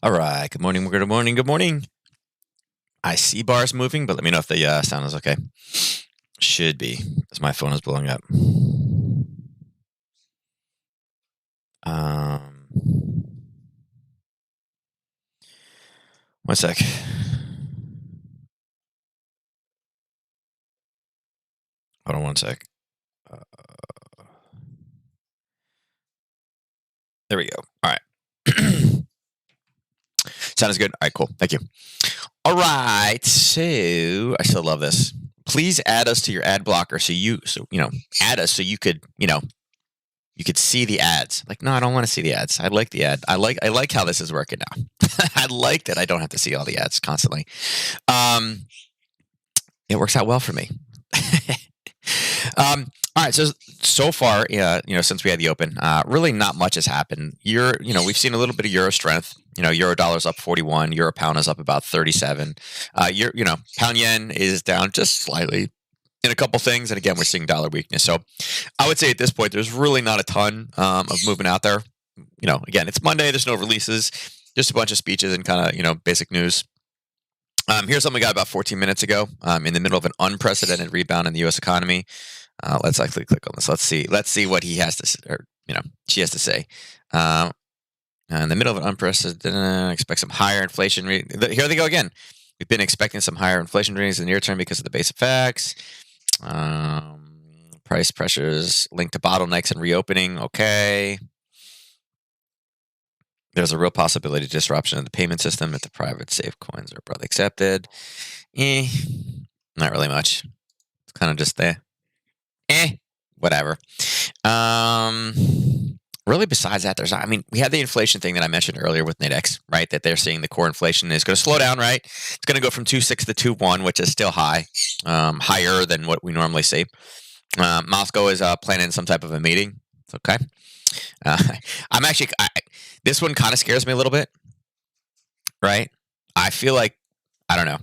All right. Good morning. Good morning. Good morning. I see bars moving, but let me know if the sound is okay. Should be, as my phone is blowing up. Um, One sec. Hold on one sec. Uh, there we go. All right. Sounds good. All right, cool. Thank you. All right. So I still love this. Please add us to your ad blocker add us so you could you could see the ads. Like, no, I don't want to see the ads. I like the ad. I like how this is working now. I like that I don't have to see all the ads constantly. Um, it works out well for me. All right, so far, since we had the open, really not much has happened. We've seen a little bit of euro strength. Euro dollar's up 41, euro pound is up about 37. Pound yen is down just slightly in a couple things, and again, we're seeing dollar weakness. So, I would say at this point, there's really not a ton of movement out there. Again, it's Monday. There's no releases, just a bunch of speeches and kind of basic news. Here's something we got about 14 minutes ago. In the middle of an unprecedented rebound in the U.S. economy. Let's actually click on this. Let's see what he has to say, or she has to say. In the middle of an unprecedented, expect some higher inflation. Here they go again. We've been expecting some higher inflation readings in the near term because of the base effects. Price pressures linked to bottlenecks and reopening. Okay. There's a real possibility of disruption of the payment system if the private safe coins are broadly accepted. Not really much. It's kind of just there. Whatever. Really, besides that, we had the inflation thing that I mentioned earlier with Nadex, right? That they're seeing the core inflation is going to slow down, right? It's going to go from 2.6 to 2.1, which is still high, higher than what we normally see. Moscow is planning some type of a meeting. Okay. This one kind of scares me a little bit, right? I don't know.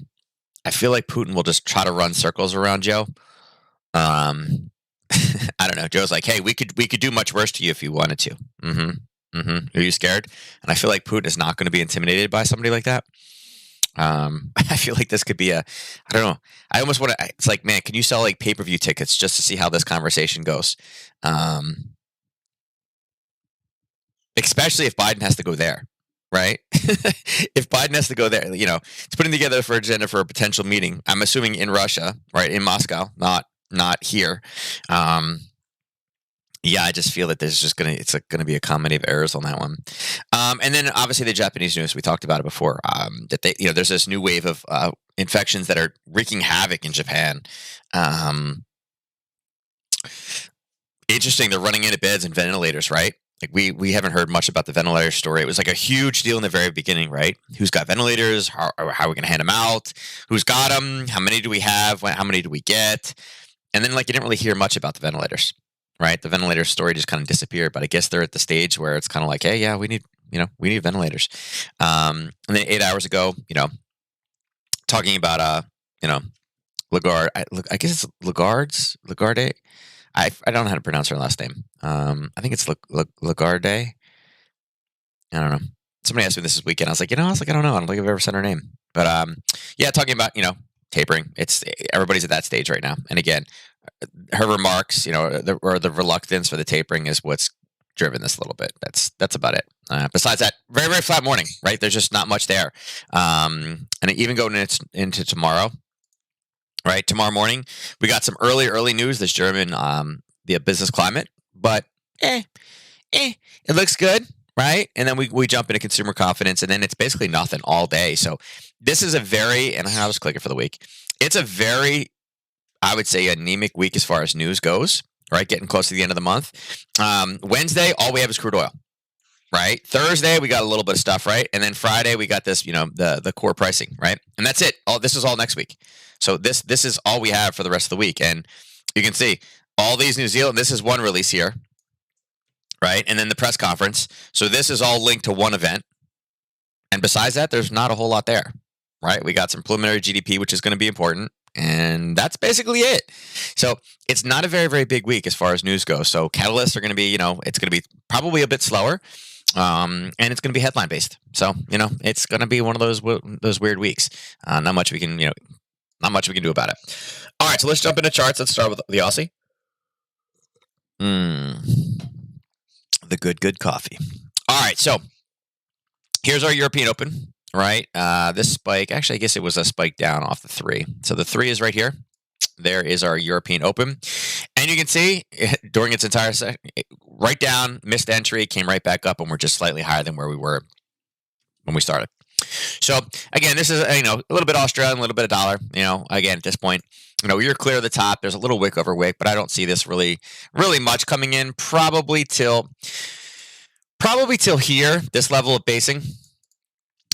I feel like Putin will just try to run circles around Joe. I don't know. Joe's like, hey, we could do much worse to you if you wanted to. Are you scared? And I feel like Putin is not going to be intimidated by somebody like that. I feel like this could be I don't know. I almost want to. It's like, man, can you sell like pay-per-view tickets just to see how this conversation goes? Especially if Biden has to go there, right? If Biden has to go there, it's putting together for agenda for a potential meeting. I'm assuming in Russia, right, in Moscow, not here. Yeah, I just feel that it's gonna be a comedy of errors on that one. And then obviously the Japanese news, we talked about it before. That there's this new wave of infections that are wreaking havoc in Japan. Interesting, they're running into beds and ventilators, right? Like we haven't heard much about the ventilator story. It was like a huge deal in the very beginning, right? Who's got ventilators? How are we going to hand them out? Who's got them? How many do we have? How many do we get? And then you didn't really hear much about the ventilators, right? The ventilator story just kind of disappeared. But I guess they're at the stage where it's kind of like, hey, yeah, we need ventilators. And then 8 hours ago, talking about Lagarde. I guess it's Lagarde. I don't know how to pronounce her last name. I think it's Lagarde. I don't know. Somebody asked me this weekend. I was like, I don't know. I don't think I've ever said her name. But yeah, talking about tapering. It's everybody's at that stage right now. And again, her remarks, the reluctance for the tapering is what's driven this a little bit. That's about it. Besides that, very very flat morning. Right, there's just not much there. And even going into tomorrow. Right, tomorrow morning we got some early news. This German the business climate, but it looks good, right? And then we jump into consumer confidence, and then it's basically nothing all day. So this is and I was clicking for the week. It's a very, I would say, anemic week as far as news goes. Right, getting close to the end of the month. Wednesday, all we have is crude oil. Right, Thursday we got a little bit of stuff, right, and then Friday we got this, the core pricing, right, and that's it. This is all next week. So this is all we have for the rest of the week, and you can see all these New Zealand. This is one release here, right, and then the press conference. So this is all linked to one event, and besides that, there's not a whole lot there, right? We got some preliminary GDP, which is going to be important, and that's basically it. So it's not a very very big week as far as news goes. So catalysts are going to be, it's going to be probably a bit slower. And it's going to be headline based. So, it's going to be one of those weird weeks. Not much we can, not much we can do about it. All right, so let's jump into charts. Let's start with the Aussie. The good coffee. All right, so here's our European Open, right? This spike, actually, I guess it was a spike down off the 3. So the 3 is right here. There is our European Open. And you can see during its entire session, right down, missed entry, came right back up, and we're just slightly higher than where we were when we started. So again, this is a little bit Australian, a little bit of dollar. Again, at this point, you're clear of the top. There's a little wick over wick, but I don't see this really much coming in. Probably till here, this level of basing.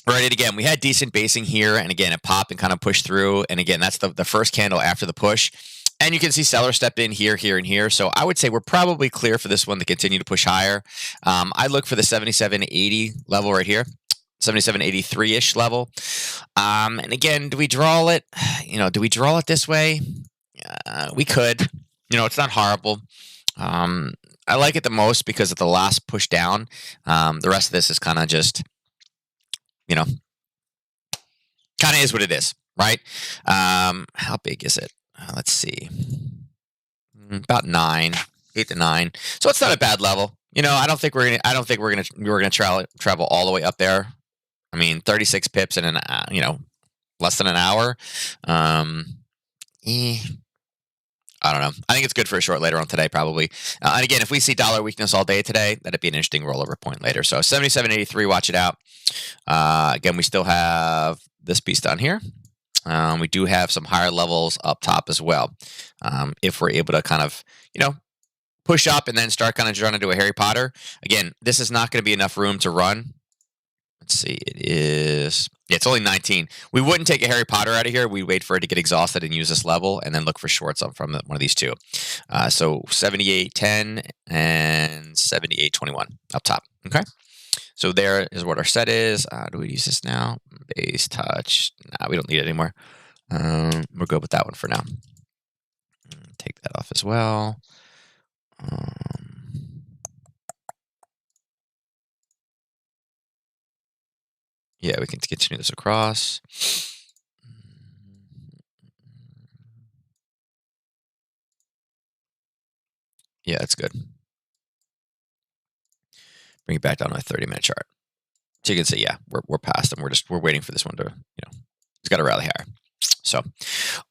Right, and again, we had decent basing here, and again, it popped and kind of pushed through. And again, that's the first candle after the push. And you can see seller stepped in here, here, and here. So I would say we're probably clear for this one to continue to push higher. I look for the 77.80 level right here. 77.83-ish level. And again, do we draw it? Do we draw it this way? We could. It's not horrible. I like it the most because of the last push down. The rest of this is kind of just, kind of is what it is, right? How big is it? Let's see. About 8 to 9. So it's not a bad level. I don't think we're gonna travel all the way up there. I mean, 36 pips in less than an hour. I don't know. I think it's good for a short later on today, probably. And again, if we see dollar weakness all day today, that'd be an interesting rollover point later. So 77.83, watch it out. Again, we still have this piece down here. We do have some higher levels up top as well. If we're able to kind of, push up and then start kind of trying to do a Harry Potter. Again, this is not going to be enough room to run. Let's see, it's only 19. We wouldn't take a Harry Potter out of here. We'd wait for it to get exhausted and use this level and then look for shorts from one of these two. So 78.10 and 78.21 up top. Okay. So there is what our set is. Do we use this now? Base touch. Nah, we don't need it anymore. We'll go with that one for now. Take that off as well. Yeah, we can continue this across. Yeah, that's good. Bring it back down to a 30-minute chart. So you can see, yeah, we're past them. We're waiting for this one to, it's got to rally higher. So,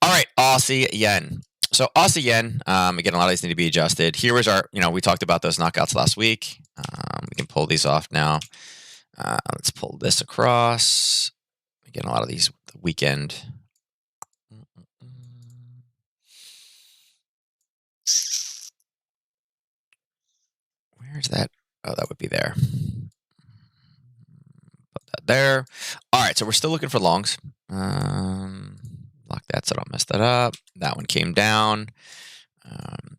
all right, Aussie yen. So Aussie yen, again, a lot of these need to be adjusted. Here was our, we talked about those knockouts last week. We can pull these off now. Let's pull this across. Again, a lot of these the weekend. Where's that? Oh, that would be there. Put that there. All right, so we're still looking for longs. Lock that so I don't mess that up. That one came down.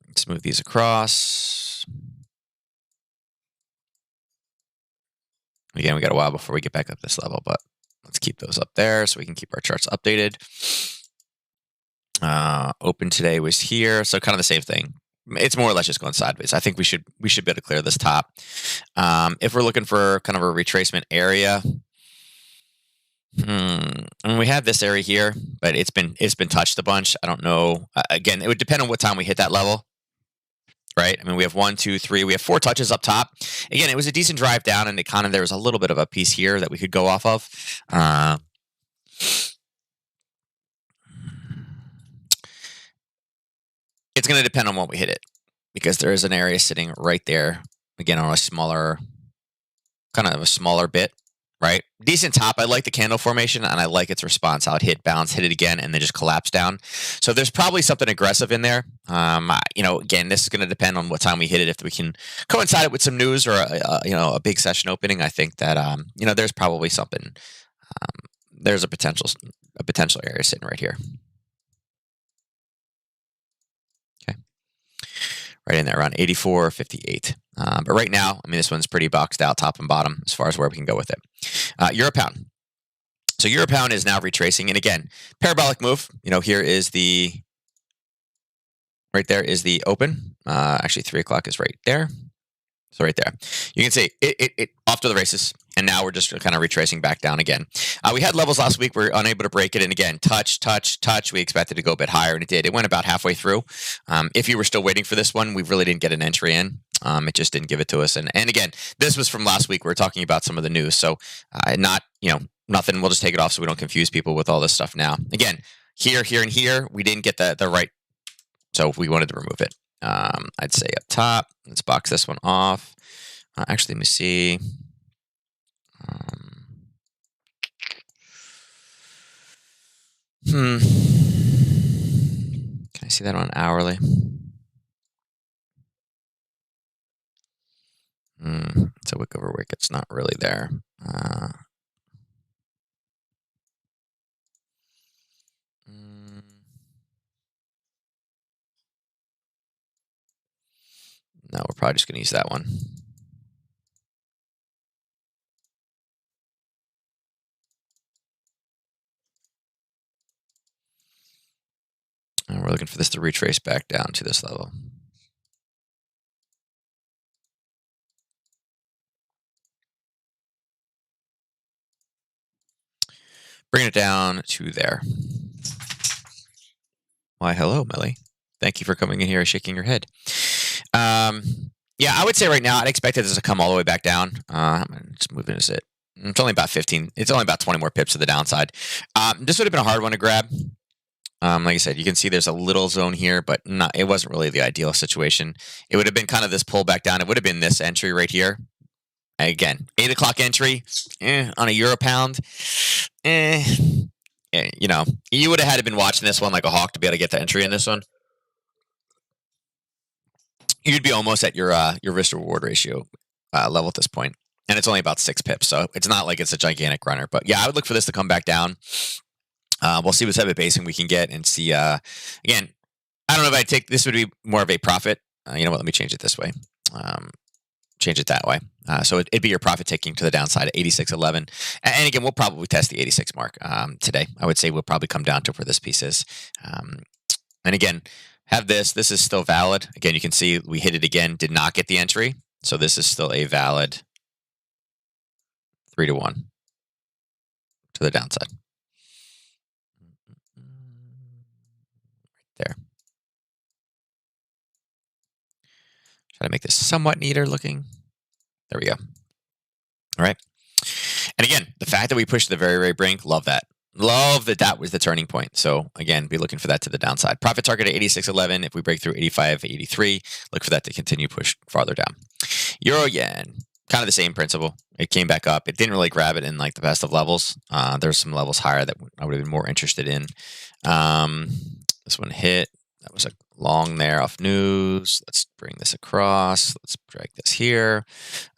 Let's move these across. Again, we got a while before we get back up this level, but let's keep those up there so we can keep our charts updated. Open today was here, so kind of the same thing. It's more or less just going sideways. I think we should be able to clear this top. If we're looking for kind of a retracement area, we have this area here, but it's been touched a bunch. I don't know. Again, it would depend on what time we hit that level. Right? I mean, we have 1, 2, 3. We have 4 touches up top. Again, it was a decent drive down, and there was a little bit of a piece here that we could go off of. It's going to depend on what we hit it, because there is an area sitting right there, again, on kind of a smaller bit, right? Decent top. I like the candle formation, and I like its response. How it hit, bounce, hit it again, and then just collapse down. So there's probably something aggressive in there. Again, this is going to depend on what time we hit it. If we can coincide it with some news or a big session opening, I think that there's probably something. There's a potential area sitting right here. Okay, right in there around 84.58. But right now, I mean, this one's pretty boxed out top and bottom as far as where we can go with it. Euro pound. So Euro pound is now retracing, and again, parabolic move. Here is right there is the open. Actually, 3 o'clock is right there. So right there, you can see it off to the races. And now we're just kind of retracing back down again. We had levels last week. We were unable to break it. And again, touch, touch, touch. We expected to go a bit higher, and it did. It went about halfway through. If you were still waiting for this one, we really didn't get an entry in. It just didn't give it to us. And again, this was from last week. We were talking about some of the news. So not, nothing. We'll just take it off so we don't confuse people with all this stuff now. Again, here, and here, we didn't get the right. So we wanted to remove it. I'd say up top. Let's box this one off. Actually, let me see. Can I see that on hourly? It's a wick over wick. It's not really there. No, we're probably just going to use that one. And we're looking for this to retrace back down to this level. Bring it down to there. Why, hello, Millie. Thank you for coming in here and shaking your head. Yeah, I would say right now I'd expect this to come all the way back down. I'm just moving this. It's only about 15. It's only about 20 more pips to the downside. This would have been a hard one to grab. Like I said, you can see there's a little zone here, but it wasn't really the ideal situation. It would have been kind of this pull back down. It would have been this entry right here. Again, 8 o'clock entry on a euro pound. You would have had to been watching this one like a hawk to be able to get the entry in this one. You'd be almost at your risk to reward ratio level at this point, and it's only about 6 pips, so it's not like it's a gigantic runner. But yeah, I would look for this to come back down. We'll see what type of basing we can get and see. Again, I don't know if I'd take this would be more of a profit. You know what? Let me change it this way. Change it that way. So it'd be your profit taking to the downside at 86.11. And again, we'll probably test the 86 mark today. I would say we'll probably come down to where this piece is. And again, have this. This is still valid. Again, you can see we hit it again, did not get the entry. So this is still a valid 3-1 to the downside. Right there. Try to make this somewhat neater looking. There we go. All right. And again, the fact that we pushed the very, very brink, love that. Love that that was the turning point. So again, be looking for that to the downside. Profit target at 86.11. If we break through 85.83, look for that to continue push farther down. Euro yen, kind of the same principle. It came back up. It didn't really grab it in like the best of levels. There's some levels higher that I would have been more interested in. This one hit. That was a long there off news. Let's bring this across. Let's drag this here.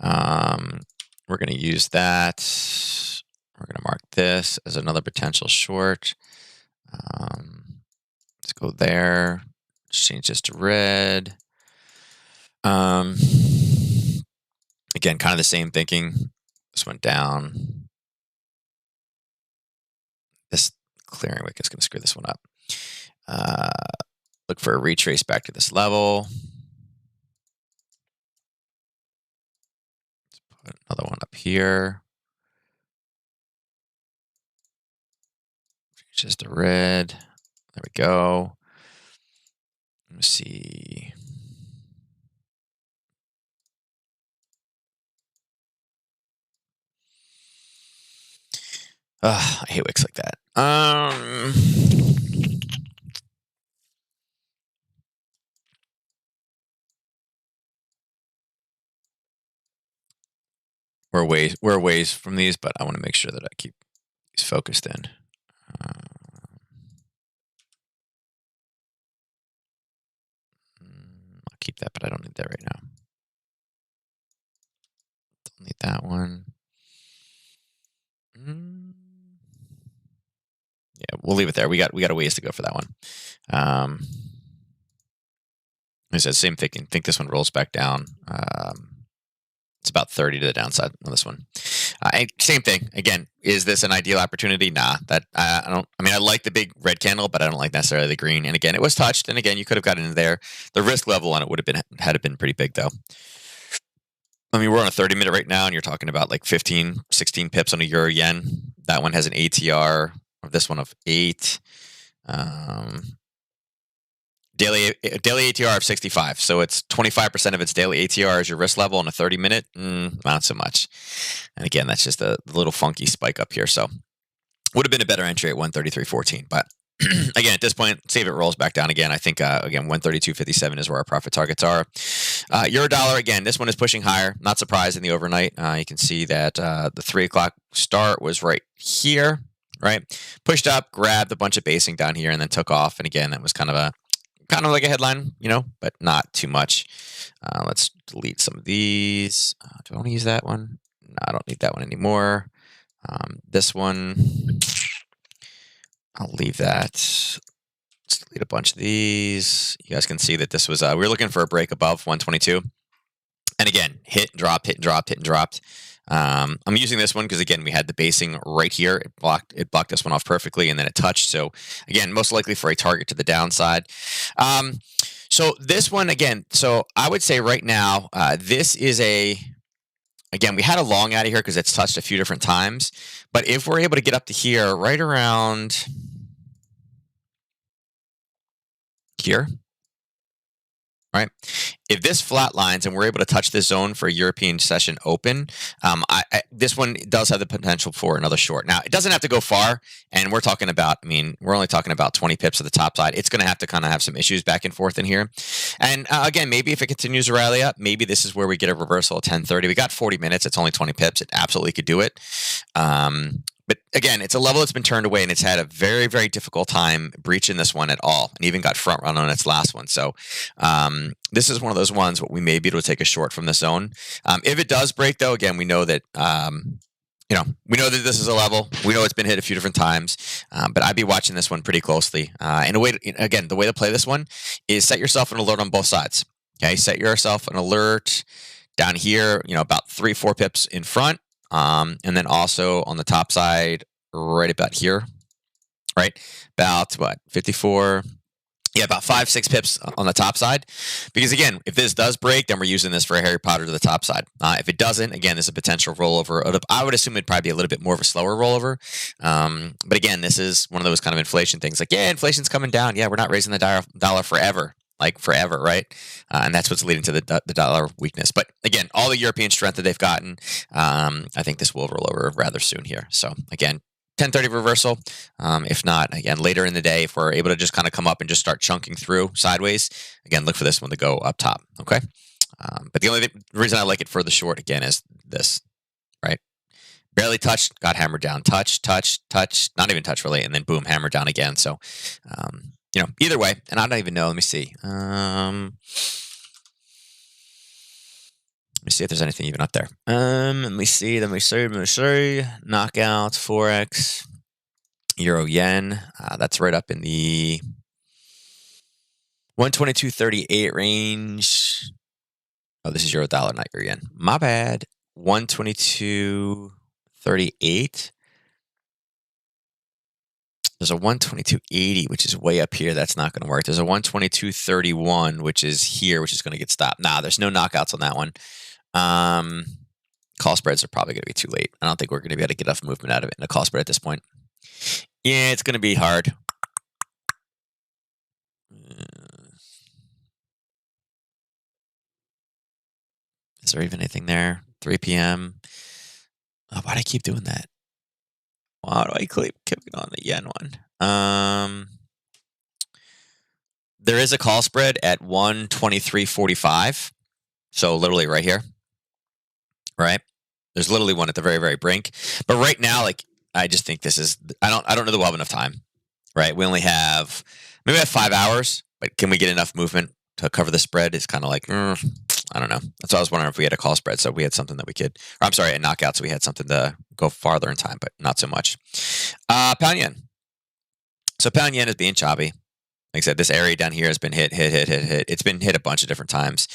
We're going to use that. We're going to mark this as another potential short. Let's go there. Change this to red. Again, kind of the same thinking. This went down. This clearing wick is going to screw this one up. Look for a retrace back to this level. Let's put another one up here. Just a red. There we go. Let me see. I hate wicks like that. We're a ways from these, but I want to make sure that I keep these focused in. I'll keep that, but I don't need that right now. Don't need that one. Yeah, we'll leave it there. We got a ways to go for that one. I said same thinking. Think this one rolls back down. It's about 30 to the downside on this one. Same thing. Again, is this an ideal opportunity? Nah. That I don't. I mean, I like the big red candle, but I don't like necessarily the green. And again, it was touched. And again, you could have gotten in there. The risk level on it would have been had it been pretty big though. I mean, we're on a 30-minute right now, and you're talking about like 15, 16 pips on a euro yen. That one has an ATR of this one of 8. Um, daily ATR of 65. So it's 25% of its daily ATR is your risk level on a 30-minute. Not so much. And again, that's just a little funky spike up here. So would have been a better entry at 133.14. But again, at this point, see if it rolls back down again. I think, again, 132.57 is where our profit targets are. Euro dollar, again, this one is pushing higher. Not surprised in the overnight. You can see that the 3 o'clock start was right here, right? Pushed up, grabbed a bunch of basing down here, and then took off. And again, that was kind of like a headline, but not too much. Let's delete some of these. Do I want to use that one? No, I don't need that one anymore. This one, I'll leave that. Let's delete a bunch of these. You guys can see that this was, we were looking for a break above 122. And again, hit and dropped, hit and dropped, hit and dropped. I'm using this one because, again, we had the basing right here. It blocked this one off perfectly, and then it touched. So, again, most likely for a target to the downside. So this one, again, so I would say right now, this is again, we had a long out of here because it's touched a few different times. But if we're able to get up to here, right around here, right? If this flatlines and we're able to touch this zone for a European session open, this one does have the potential for another short. Now, it doesn't have to go far, and we're talking about, we're only talking about 20 pips at the top side. It's going to have to kind of have some issues back and forth in here. And again, maybe if it continues to rally up, maybe this is where we get a reversal at 10:30. We got 40 minutes. It's only 20 pips. It absolutely could do it. But again, it's a level that's been turned away, and it's had a very, very difficult time breaching this one at all, and even got front run on its last one. So this is one of those ones where we may be able to take a short from the zone. If it does break, though, again, we know that we know that this is a level. We know it's been hit a few different times, but I'd be watching this one pretty closely. And again, the way to play this one is set yourself an alert on both sides. Okay, set yourself an alert down here. About 3-4 pips in front. And then also on the top side, right about here, right? About 54? Yeah, about 5-6 pips on the top side. Because again, if this does break, then we're using this for a Harry Potter to the top side. If it doesn't, again, there's a potential rollover. I would assume it'd probably be a little bit more of a slower rollover. But again, this is one of those kind of inflation things. Like, yeah, inflation's coming down. Yeah, we're not raising the dollar forever. Like forever, right? And that's what's leading to the dollar weakness. But again, all the European strength that they've gotten, I think this will roll over rather soon here. So again, 10:30 reversal. If not, again, later in the day, if we're able to just kind of come up and just start chunking through sideways, again, look for this one to go up top. Okay. But the only reason I like it for the short, again, is this, right? Barely touched, got hammered down. Touch, not even touch really, and then boom, hammered down again. So, either way, and I don't even know. Let me see. Let me see if there's anything even up there. Let me see. Knockout, Forex, Euro Yen. That's right up in the 122.38 range. Oh, this is Euro Dollar, not Euro Yen. My bad. 122.38. There's a 122.80, which is way up here. That's not going to work. There's a 122.31, which is here, which is going to get stopped. Nah, there's no knockouts on that one. Call spreads are probably going to be too late. I don't think we're going to be able to get enough movement out of it in a call spread at this point. Yeah, it's going to be hard. Is there even anything there? 3 p.m. Oh, why do I keep doing that? Why do I keep on the yen one? There is a call spread at 123.45. So literally right here. Right? There's literally one at the very, very brink. But right now, I just think this is, I don't know that we'll have enough time. Right? We have 5 hours, but can we get enough movement to cover the spread? It's kind of like, I don't know. That's why I was wondering if we had a call spread, so we had something that we could, or I'm sorry, a knockout, so we had something to go farther in time, but not so much. Pound yen. So pound yen is being choppy. Like I said, this area down here has been hit. It's been hit a bunch of different times.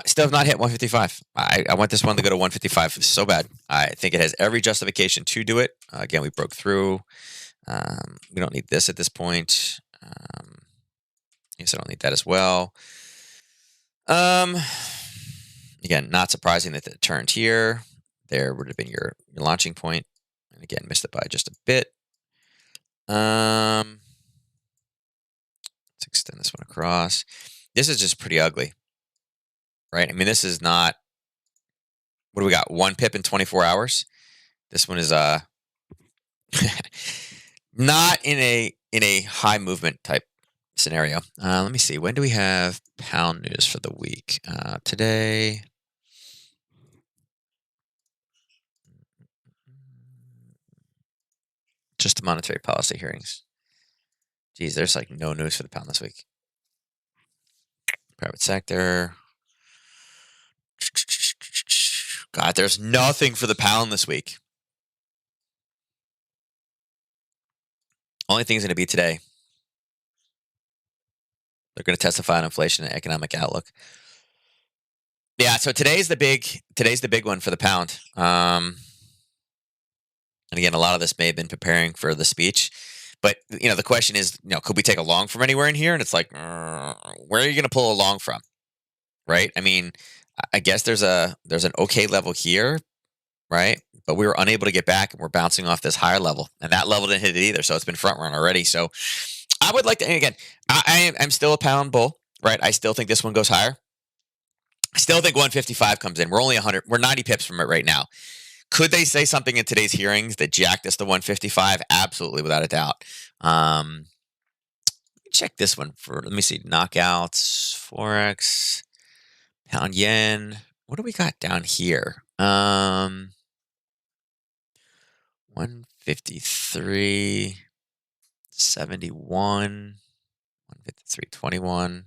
Still have not hit 155. I want this one to go to 155 so bad. I think it has every justification to do it. Again, we broke through. We don't need this at this point. I guess I don't need that as well. Again, not surprising that it turned here. There would have been your launching point. And again, missed it by just a bit. Let's extend this one across. This is just pretty ugly, right? I mean, this is not. What do we got? 1 pip in 24 hours. This one is not in a high movement type scenario. Let me see. When do we have pound news for the week? Today. Just the monetary policy hearings. Geez, there's like no news for the pound this week. Private sector. God, there's nothing for the pound this week. Only thing's going to be today. They're going to testify on inflation and economic outlook. Yeah, so today's the big one for the pound. And again, a lot of this may have been preparing for the speech. But, the question is, could we take a long from anywhere in here? And it's like, where are you going to pull a long from? Right? I mean, I guess there's an okay level here, right? But we were unable to get back, and we're bouncing off this higher level. And that level didn't hit it either, so it's been front run already. So I would like to, and again, I'm still a pound bull, right? I still think this one goes higher. I still think 155 comes in. We're only 100, we're 90 pips from it right now. Could they say something in today's hearings that jacked us to 155? Absolutely, without a doubt. Check this one let me see, knockouts, Forex, pound yen. What do we got down here? 153, 71, 153.21.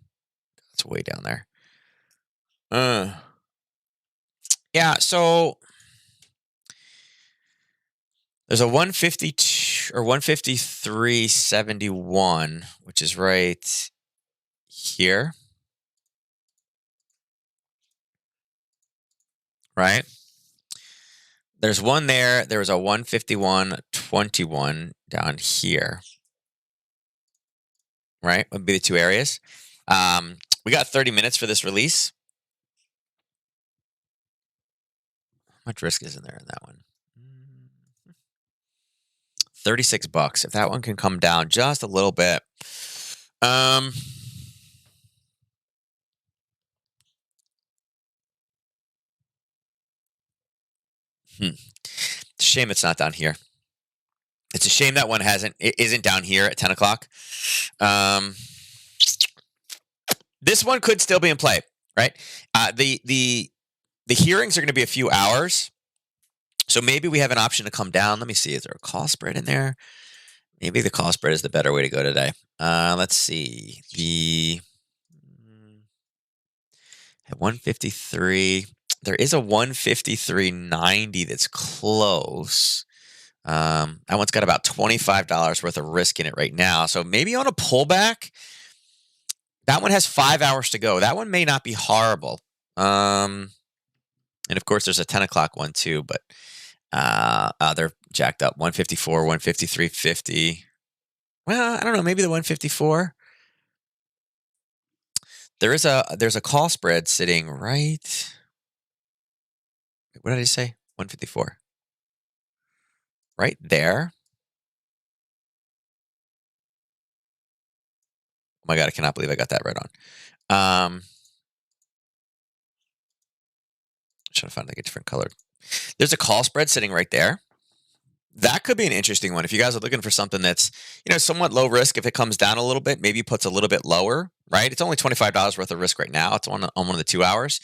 That's way down there. Yeah, so there's a 152 or 153.71, which is right here. Right? There's one there. There was a 151.21 down here. Right? Would be the two areas. We got 30 minutes for this release. How much risk is in there in that one? $36. If that one can come down just a little bit. It's a shame it's not down here. It's a shame that one isn't down here at 10 o'clock. This one could still be in play, right? The hearings are going to be a few hours. So maybe we have an option to come down. Let me see. Is there a call spread in there? Maybe the call spread is the better way to go today. Let's see. At 153, there is a 153.90 that's close. That one's got about $25 worth of risk in it right now. So maybe on a pullback, that one has 5 hours to go. That one may not be horrible. And of course, there's a 10 o'clock one too, but they're jacked up. 154, 153.50. Well, I don't know. Maybe the 154. There's a call spread sitting right. What did I say? 154. Right there. Oh my God, I cannot believe I got that right on. Trying to find like a different color. There's a call spread sitting right there. That could be an interesting one. If you guys are looking for something that's, somewhat low risk, if it comes down a little bit, maybe puts a little bit lower, right? It's only $25 worth of risk right now. It's on one of the 2 hours.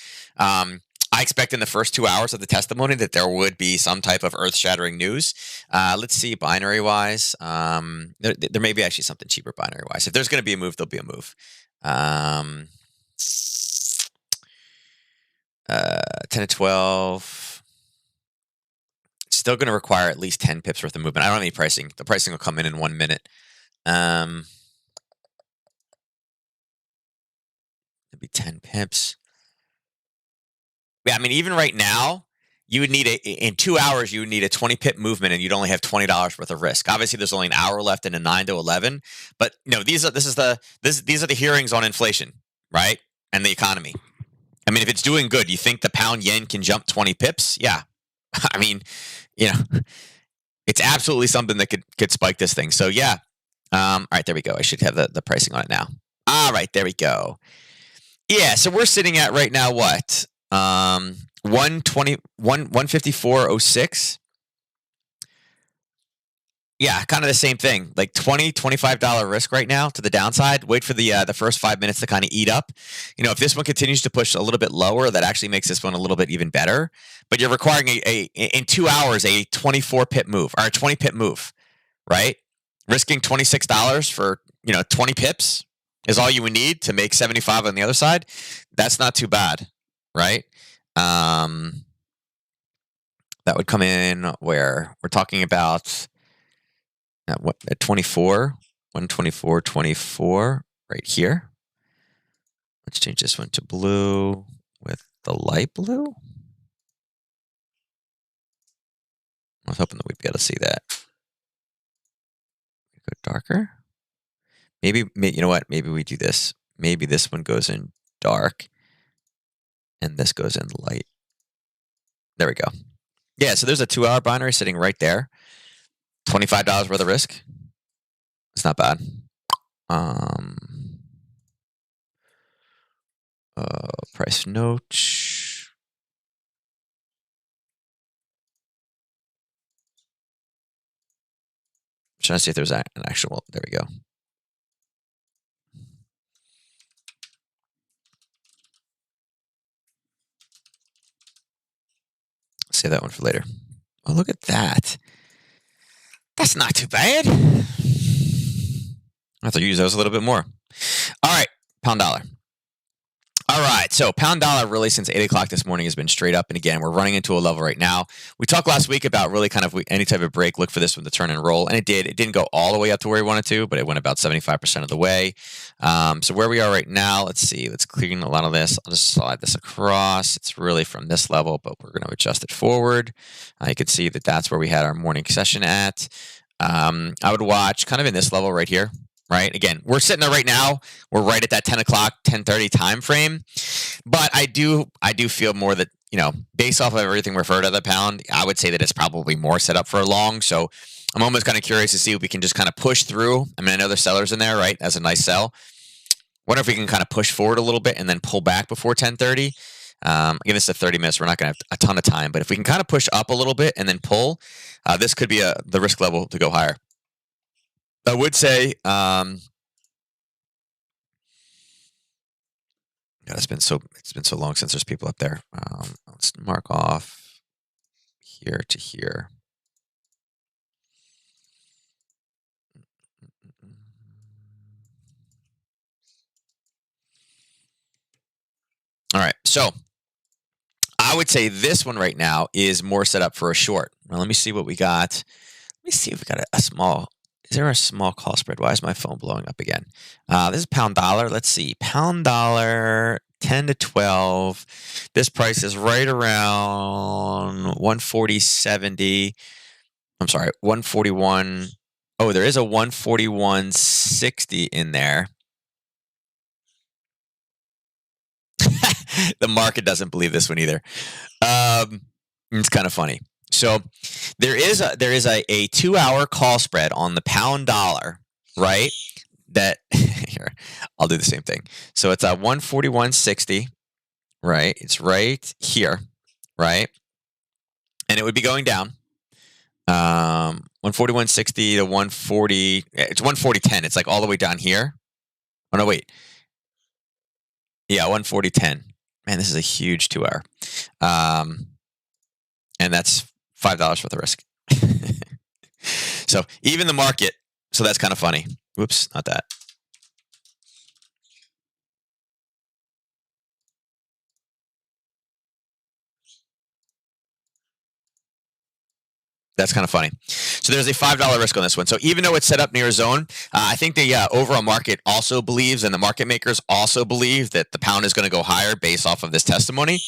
I expect in the first 2 hours of the testimony that there would be some type of earth-shattering news. Let's see, binary-wise. There may be actually something cheaper binary-wise. If there's going to be a move, there'll be a move. 10 to 12. Still going to require at least 10 pips worth of movement. I don't have any pricing. The pricing will come in 1 minute. Maybe 10 pips. Yeah, I mean, even right now, you would need in 2 hours, you would need a 20 pip movement, and you'd only have $20 worth of risk. Obviously, there's only an hour left in a 9 to 11, but these are the hearings on inflation, right, and the economy. I mean, if it's doing good, you think the pound yen can jump 20 pips? Yeah. I mean, you know, it's absolutely something that could spike this thing. So yeah. All right, there we go. I should have the pricing on it now. All right, there we go. Yeah, so we're sitting at right now what? 120 154.06. Yeah, kind of the same thing. Like $25 risk right now to the downside. Wait for the first 5 minutes to kind of eat up. You know, if this one continues to push a little bit lower, that actually makes this one a little bit even better. But you're requiring in 2 hours a 24 pip move or a 20 pip move, right? Risking $26 for 20 pips is all you would need to make 75 on the other side. That's not too bad, right? That would come in where we're talking about at 24, 124.24 right here. Let's change this one to blue with the light blue. I was hoping that we'd be able to see that. Go darker. Maybe you know what? Maybe we do this. Maybe this one goes in dark, and this goes in light. There we go. Yeah, so there's a 2-hour binary sitting right there. $25 worth of risk. It's not bad. Price note. I'm trying to see if there's an actual. There we go. Save that one for later. Oh, look at that. That's not too bad. I have to use those a little bit more. All right, pound dollar. All right, so pound dollar really since 8 o'clock this morning has been straight up. And again, we're running into a level right now. We talked last week about really kind of any type of break, look for this one to turn and roll. And it did. It didn't go all the way up to where we wanted to, but it went about 75% of the way. So where we are right now, let's see. Let's clean a lot of this. I'll just slide this across. It's really from this level, but we're going to adjust it forward. You can see that that's where we had our morning session at. I would watch kind of in this level right here. Right. Again, we're sitting there right now. We're right at that 10 o'clock, 10:30 time frame. But I do feel more that, based off of everything we've heard of the pound, I would say that it's probably more set up for a long. So I'm almost kind of curious to see if we can just kind of push through. I mean, I know there's sellers in there, right? That's a nice sell. Wonder if we can kind of push forward a little bit and then pull back before 10:30. Again, this is 30 minutes. We're not going to have a ton of time. But if we can kind of push up a little bit and then pull, this could be the risk level to go higher. I would say, God, it's been so long since there's people up there. Let's mark off here to here. All right, so I would say this one right now is more set up for a short. Now, let me see what we got. Let me see if we got a small. Is there a small call spread? Why is my phone blowing up again? This is pound dollar. Let's see. Pound dollar, 10 to 12. This price is right around 140.70. I'm sorry, 141. Oh, there is a 141.60 in there. The market doesn't believe this one either. It's kind of funny. So there is a 2-hour call spread on the pound dollar, right? That here, I'll do the same thing. So it's a 141.60, right? It's right here, right? And it would be going down. 141.60 to 140. It's 140.10. It's like all the way down here. Oh no, wait. Yeah, 140.10. Man, this is a huge 2-hour. And that's $5 for the risk. So even the market, so that's kind of funny. Whoops, not that. That's kind of funny. So there's a $5 risk on this one. So even though it's set up near a zone, I think the overall market also believes, and the market makers also believe that the pound is going to go higher based off of this testimony.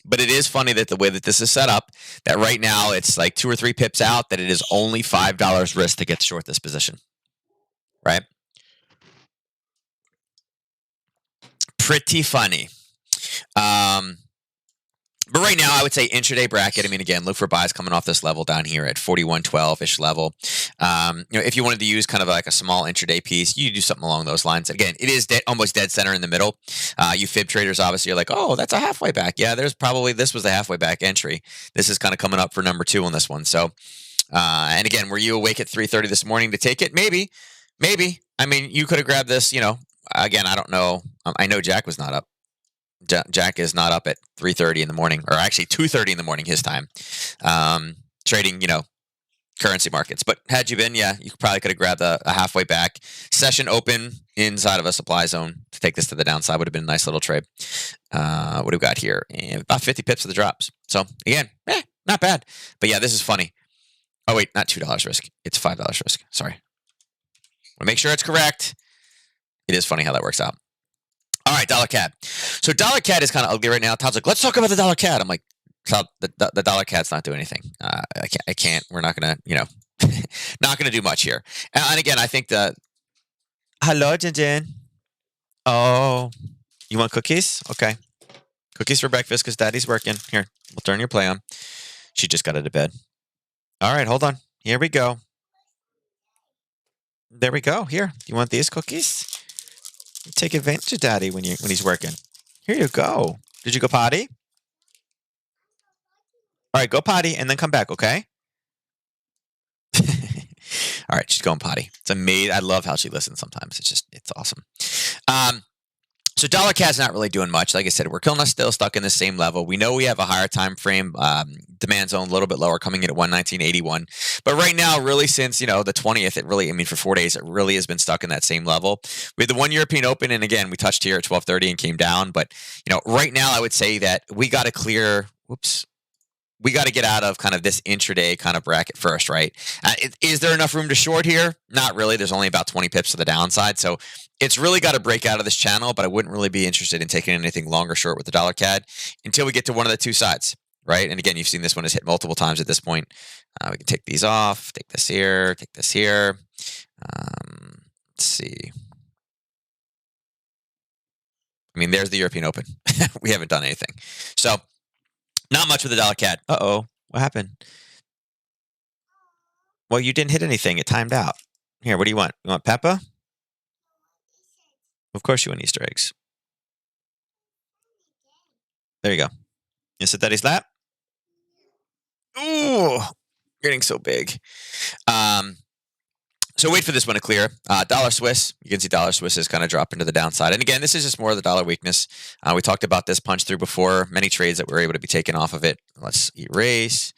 But it is funny that the way that this is set up, that right now it's like 2 or 3 pips out, that it is only $5 risk to get short this position, right? Pretty funny. But right now, I would say intraday bracket. I mean, again, look for buys coming off this level down here at 41.12-ish level. If you wanted to use kind of like a small intraday piece, you do something along those lines. Again, it is almost dead center in the middle. You fib traders, obviously, are like, oh, that's a halfway back. Yeah, this was the halfway back entry. This is kind of coming up for number 2 on this one. So, and again, were you awake at 3:30 this morning to take it? Maybe. I mean, you could have grabbed this. Again, I don't know. I know Jack was not up. Jack is not up at 3:30 in the morning, or actually 2:30 in the morning his time, trading, currency markets. But had you been, yeah, you probably could have grabbed a halfway back session open inside of a supply zone to take this to the downside. Would have been a nice little trade. What do we got here? About 50 pips of the drops. So again, not bad. But yeah, this is funny. Oh wait, not $2 risk. It's $5 risk. Sorry. Want to make sure it's correct. It is funny how that works out. All right, dollar CAD. So dollar CAD is kind of ugly right now. Todd's like, let's talk about the dollar CAD. I'm like, Todd, the dollar CAD's not doing anything. I can't. We're not gonna, not gonna do much here. And again, I think hello, Jin. Oh, you want cookies? Okay, cookies for breakfast because Daddy's working. Here, we'll turn your play on. She just got out of bed. All right, hold on. Here we go. There we go. Here, you want these cookies? Take advantage of Daddy when he's working. Here you go. Did you go potty? All right, go potty and then come back, okay? All right, she's going potty. It's amazing. I love how she listens sometimes. It's awesome. So dollar CAD's not really doing much. Like I said, we're still stuck in the same level. We know we have a higher time frame demand zone, a little bit lower, coming in at 119.81. But right now, really since the 20th, for 4 days, it really has been stuck in that same level. We had the one European Open, and again, we touched here at 12:30 and came down. But right now, I would say that we got to clear. We got to get out of kind of this intraday kind of bracket first, right? Is there enough room to short here? Not really. There's only about 20 pips to the downside. So it's really got to break out of this channel, but I wouldn't really be interested in taking anything long or short with the dollar CAD until we get to one of the two sides, right? And again, you've seen this one has hit multiple times at this point. We can take these off, take this here, take this here. Let's see. I mean, there's the European Open. We haven't done anything. So not much with the dollar CAD. Uh-oh. What happened? Well, you didn't hit anything. It timed out. Here, what do you want? You want Peppa? Of course you want Easter eggs. There you go. You sit Daddy's lap? Ooh, getting so big. So wait for this one to clear. Dollar Swiss, you can see dollar Swiss is kind of dropping to the downside. And again, this is just more of the dollar weakness. We talked about this punch through before. Many trades that were able to be taken off of it. Let's erase.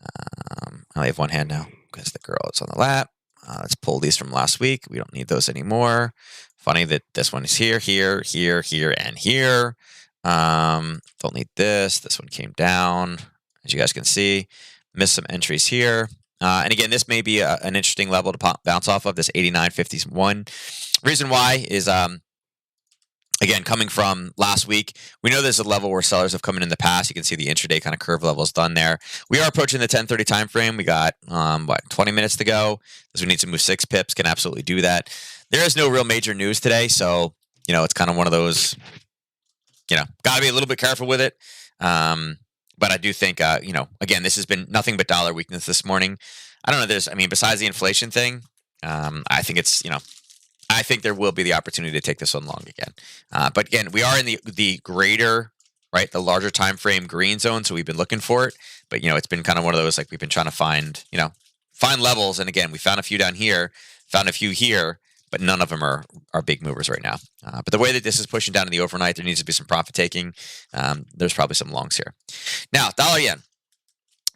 I only have one hand now because the girl is on the lap. Let's pull these from last week. We don't need those anymore. Funny that this one is here, here, here, here, and here. Don't need this. This one came down, as you guys can see. Missed some entries here. And again, this may be an interesting level to bounce off of, this 89.51. Reason why is, again, coming from last week, we know there's a level where sellers have come in the past. You can see the intraday kind of curve levels done there. We are approaching the 10:30 time frame. We got, 20 minutes to go. Because we need to move 6 pips, can absolutely do that. There is no real major news today, so, it's kind of one of those, got to be a little bit careful with it. But I do think, again, this has been nothing but dollar weakness this morning. I don't know. Besides the inflation thing, I think it's, I think there will be the opportunity to take this one long again. But again, we are in the greater, right, the larger time frame green zone, so we've been looking for it. But it's been kind of one of those, like, we've been trying to find levels. And again, we found a few down here, found a few here, but none of them are big movers right now. But the way that this is pushing down in the overnight, there needs to be some profit taking. There's probably some longs here. Now, dollar yen.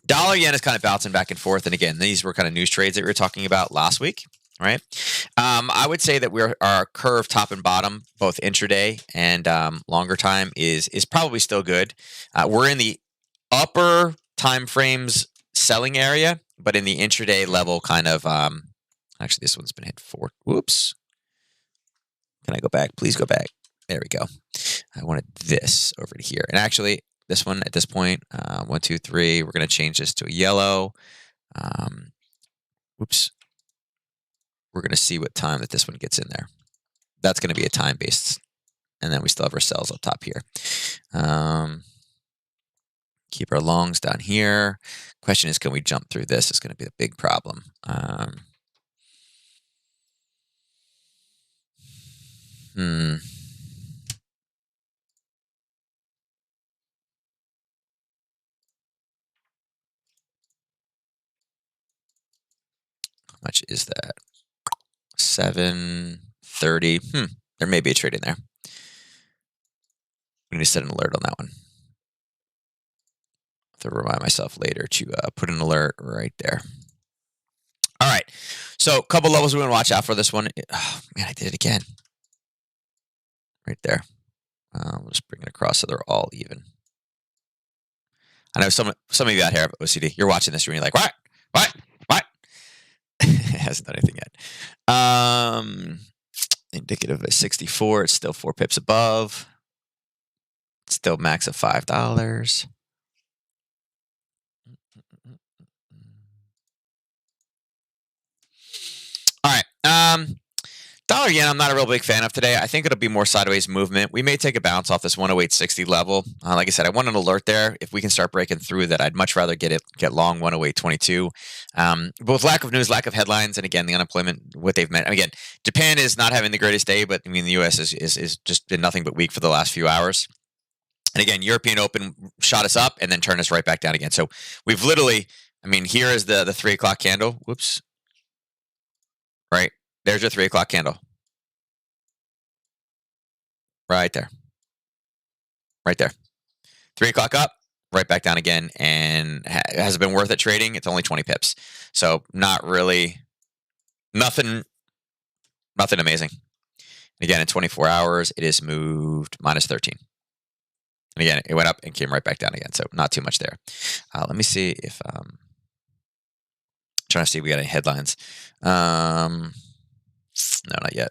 Dollar yen is kind of bouncing back and forth. And again, these were kind of news trades that we were talking about last week, right? I would say that our curve top and bottom, both intraday and longer time, is probably still good. We're in the upper time frames selling area, but in the intraday level kind of actually, this one's been hit 4. Whoops. Can I go back? Please go back. There we go. I wanted this over to here. And actually, this one at this point, 1, 2, 3, we're going to change this to a yellow. Whoops. We're going to see what time that this one gets in there. That's going to be a time-based and then we still have our sells up top here. Keep our longs down here. Question is, can we jump through this? It's going to be a big problem. How much is that? 730. There may be a trade in there. We need to set an alert on that one. I have to remind myself later to put an alert right there. All right. So a couple levels we want to watch out for this one. Oh, man, I did it again. Right there. We'll just bring it across so they're all even. I know some of you out here have OCD. You're watching this and you're like, what? It hasn't done anything yet. Indicative of 64. It's still 4 pips above. It's still max of $5. All right. Dollar yen, I'm not a real big fan of today. I think it'll be more sideways movement. We may take a bounce off this 108.60 level. Like I said, I want an alert there. If we can start breaking through that, I'd much rather get long 108.22. But with lack of news, lack of headlines, and again, the unemployment, what they've meant. Again, Japan is not having the greatest day, but I mean, the U.S. is just been nothing but weak for the last few hours. And again, European Open shot us up and then turned us right back down again. So we've literally, I mean, here is the 3 o'clock candle. Whoops. Right. There's your 3 o'clock candle. Right there. Right there. 3 o'clock up, right back down again. And has it been worth it trading? It's only 20 pips. So not really, nothing amazing. Again, in 24 hours, it has moved minus 13. And again, it went up and came right back down again. So not too much there. Let me see if, trying to see if we got any headlines. No, not yet.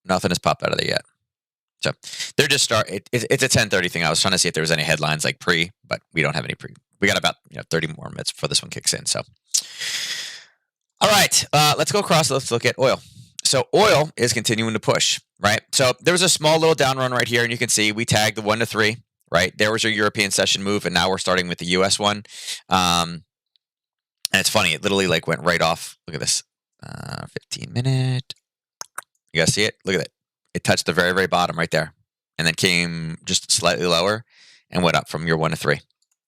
Nothing has popped out of there yet. So they're just it's a 10:30 thing. I was trying to see if there was any headlines like pre, but we don't have any pre. We got about 30 more minutes before this one kicks in. So, all right, let's go across. Let's look at oil. So oil is continuing to push, right? So there was a small little down run right here, and you can see we tagged the 1 to 3, right? There was your European session move, and now we're starting with the U.S. one. And it's funny, it literally like went right off. Look at this, 15-minute. You guys see it? Look at it. It touched the very, very bottom right there, and then came just slightly lower and went up from your 1 to 3.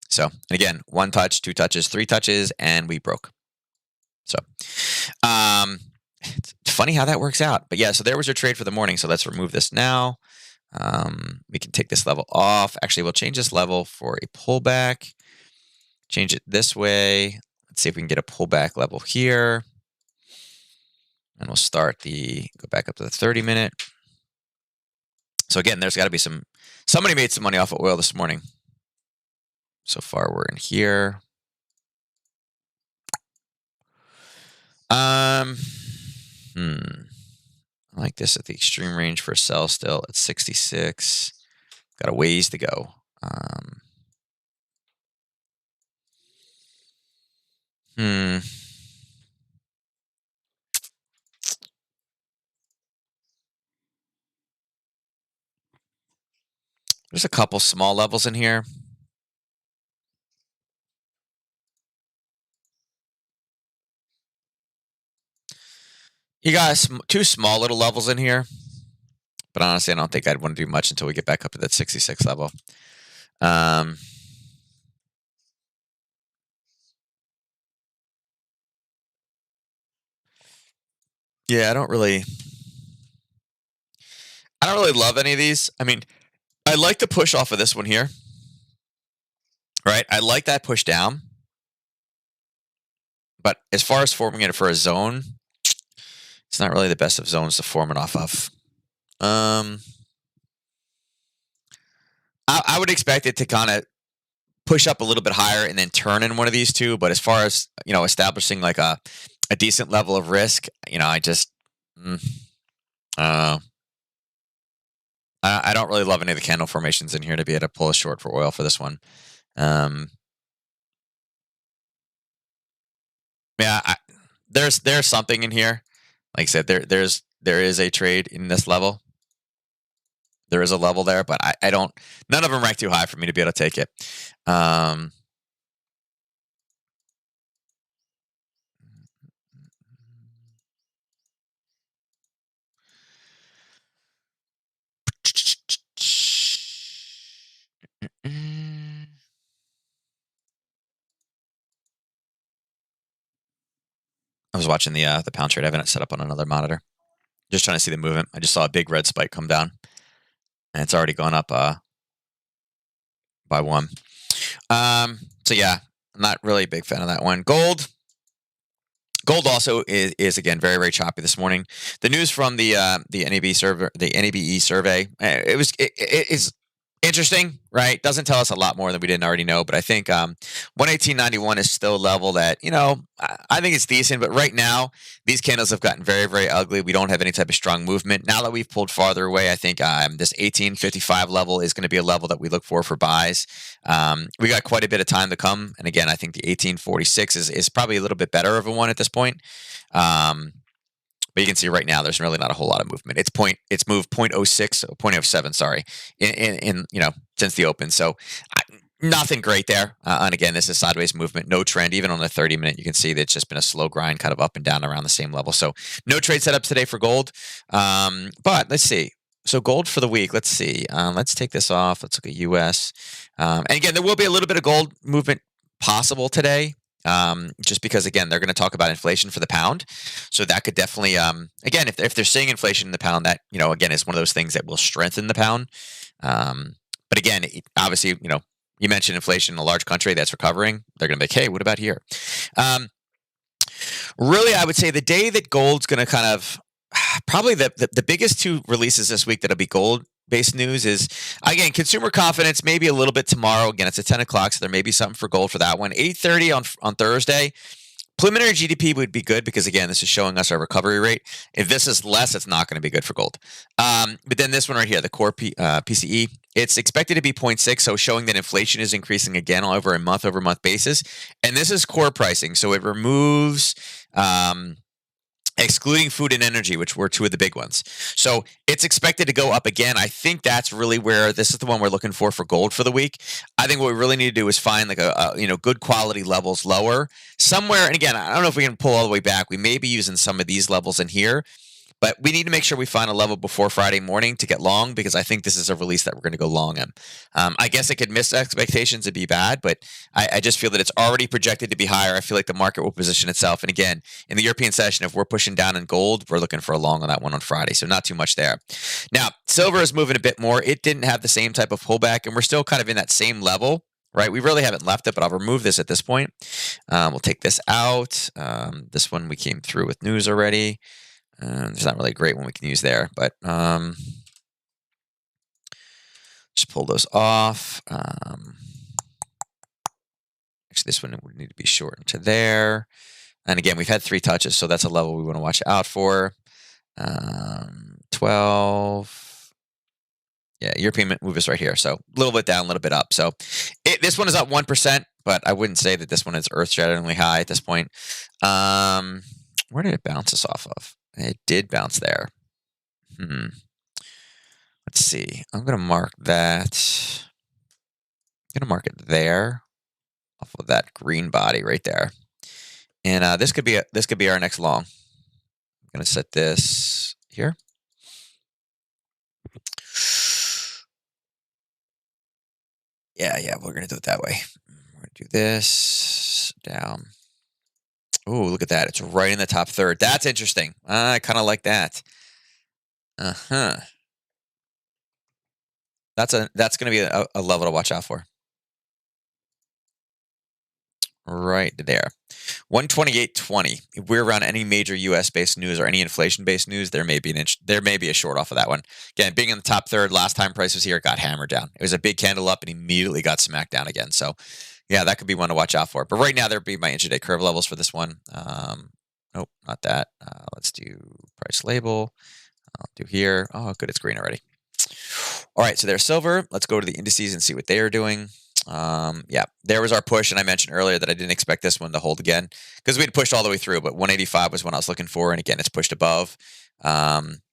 So, and again, 1 touch, 2 touches, 3 touches, and we broke. So, it's funny how that works out. But yeah, so there was your trade for the morning. So let's remove this now. We can take this level off. Actually, we'll change this level for a pullback. Change it this way. Let's see if we can get a pullback level here. And we'll start go back up to the 30-minute. So again, there's got to be somebody made some money off of oil this morning. So far, we're in here. I like this at the extreme range for a sell still at 66. Got a ways to go. There's a couple small levels in here. You got 2 small little levels in here. But honestly, I don't think I'd want to do much until we get back up to that 66 level. Yeah, I don't really love any of these. I mean, I like the push off of this one here. Right? I like that push down. But as far as forming it for a zone, it's not really the best of zones to form it off of. I would expect it to kind of push up a little bit higher and then turn in one of these two. But as far as, establishing like a decent level of risk, I just, I don't really love any of the candle formations in here to be able to pull a short for oil for this one. Yeah, there's something in here. Like I said, there is a trade in this level. there is a level there, but I don't. None of them rank too high for me to be able to take it. Um, I was watching the pound trade. I haven't set up on another monitor. Just trying to see the movement. I just saw a big red spike come down, and it's already gone up by one. So yeah, I'm not really a big fan of that one. Gold. Gold also is again very very choppy this morning. The news from the NAB server, the NABE survey, it is interesting, right? Doesn't tell us a lot more than we didn't already know, but I think 118.91 is still a level that I think it's decent. But right now, these candles have gotten very very ugly. We don't have any type of strong movement. Now that we've pulled farther away, I think this 18.55 level is going to be a level that we look for buys. We got quite a bit of time to come, and again, I think the 18.46 is probably a little bit better of a one at this point. But you can see right now there's really not a whole lot of movement. It's moved 0.06, 0.07, sorry, in since the open. So nothing great there. And again, this is sideways movement, no trend. Even on the 30-minute, you can see that it's just been a slow grind, kind of up and down around the same level. So no trade setups today for gold. But let's see. So gold for the week. Let's see. Let's take this off. Let's look at US. And again, there will be a little bit of gold movement possible today. Just because, again, they're going to talk about inflation for the pound. So that could definitely, again, if they're seeing inflation in the pound, that, again, is one of those things that will strengthen the pound. But again, obviously, you mentioned inflation in a large country that's recovering. They're going to be like, hey, what about here? Really, I would say the day that gold's going to kind of, probably the biggest two releases this week that'll be gold-based news is, again, consumer confidence, maybe a little bit tomorrow. Again, it's at 10 o'clock, so there may be something for gold for that one. 8:30 on Thursday. Preliminary GDP would be good because, again, this is showing us our recovery rate. If this is less, it's not going to be good for gold. But then this one right here, the core PCE, it's expected to be 0.6, so showing that inflation is increasing again over a month-over-month basis. And this is core pricing, so it removes excluding food and energy, which were two of the big ones. So it's expected to go up again. I think that's really where this is the one we're looking for gold for the week. I think what we really need to do is find like a good quality levels lower somewhere. And again, I don't know if we can pull all the way back. We may be using some of these levels in here, but we need to make sure we find a level before Friday morning to get long, because I think this is a release that we're going to go long in. I guess it could miss expectations and be bad, but I just feel that it's already projected to be higher. I feel like the market will position itself. And again, in the European session, if we're pushing down in gold, we're looking for a long on that one on Friday. So not too much there. Now, silver is moving a bit more. It didn't have the same type of pullback, and we're still kind of in that same level. Right, we really haven't left it, but I'll remove this at this point. We'll take this out. This one we came through with news already. There's not really a great one we can use there, but just pull those off. Actually, this one would need to be shortened to there. And again, we've had 3 touches, so that's a level we want to watch out for. 12. Yeah, European move is right here. So a little bit down, a little bit up. So this one is up 1%, but I wouldn't say that this one is earth-shatteringly high at this point. Where did it bounce us off of? It did bounce there. Let's see. I'm going to mark that. I'm going to mark it there, off of that green body right there. And this could be our next long. I'm going to set this here. Yeah, we're going to do it that way. We're going to do this down. Oh, look at that. It's right in the top third. That's interesting. I kind of like that. Uh-huh. That's going to be a level to watch out for. Right there. 128.20. If we're around any major US-based news or any inflation-based news, there may be a short off of that one. Again, being in the top third, last time price was here, it got hammered down. It was a big candle up and immediately got smacked down again. So yeah, that could be one to watch out for. But right now, there'd be my intraday curve levels for this one. Nope, not that. Let's do price label. I'll do here. Oh, good, it's green already. All right, so there's silver. Let's go to the indices and see what they are doing. Yeah, there was our push, and I mentioned earlier that I didn't expect this one to hold again because we had pushed all the way through, but 185 was what I was looking for, and again, it's pushed above.